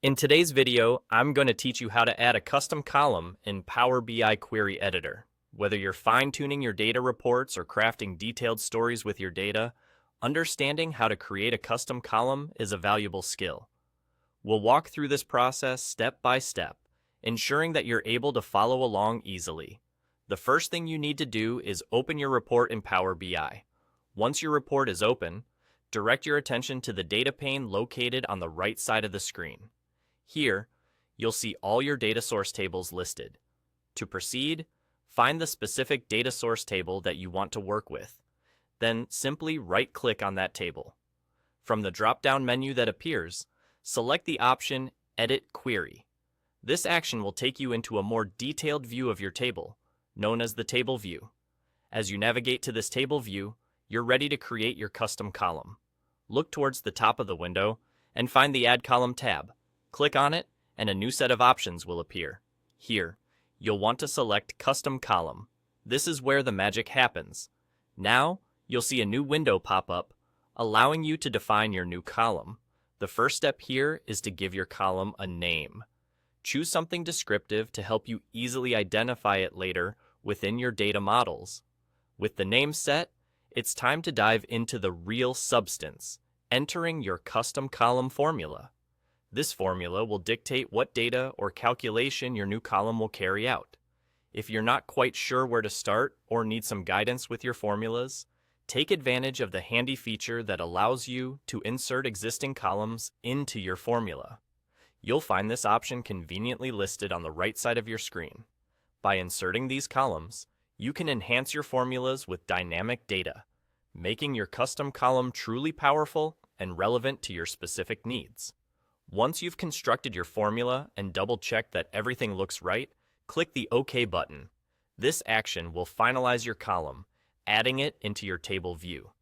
In today's video, I'm going to teach you how to add a custom column in Power BI Query Editor. Whether you're fine-tuning your data reports or crafting detailed stories with your data, understanding how to create a custom column is a valuable skill. We'll walk through this process step by step, ensuring that you're able to follow along easily. The first thing you need to do is open your report in Power BI. Once your report is open, direct your attention to the data pane located on the right side of the screen. Here, you'll see all your data source tables listed. To proceed, find the specific data source table that you want to work with. Then simply right-click on that table. From the drop-down menu that appears, select the option Edit Query. This action will take you into a more detailed view of your table, known as the table view. As you navigate to this table view, you're ready to create your custom column. Look towards the top of the window and find the Add Column tab. Click on it, and a new set of options will appear. Here, you'll want to select Custom Column. This is where the magic happens. Now, you'll see a new window pop up, allowing you to define your new column. The first step here is to give your column a name. Choose something descriptive to help you easily identify it later within your data models. With the name set, it's time to dive into the real substance, entering your custom column formula. This formula will dictate what data or calculation your new column will carry out. If you're not quite sure where to start or need some guidance with your formulas, take advantage of the handy feature that allows you to insert existing columns into your formula. You'll find this option conveniently listed on the right side of your screen. By inserting these columns, you can enhance your formulas with dynamic data, making your custom column truly powerful and relevant to your specific needs. Once you've constructed your formula and double-check that everything looks right, click the OK button. This action will finalize your column, adding it into your table view.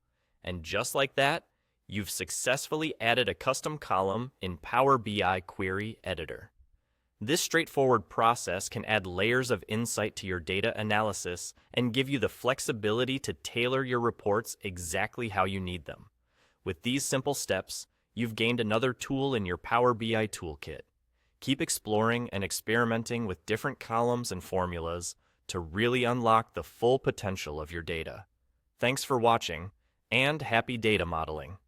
And just like that, you've successfully added a custom column in Power BI Query Editor. This straightforward process can add layers of insight to your data analysis and give you the flexibility to tailor your reports exactly how you need them. With these simple steps, you've gained another tool in your Power BI toolkit. Keep exploring and experimenting with different columns and formulas to really unlock the full potential of your data. Thanks for watching, and happy data modeling.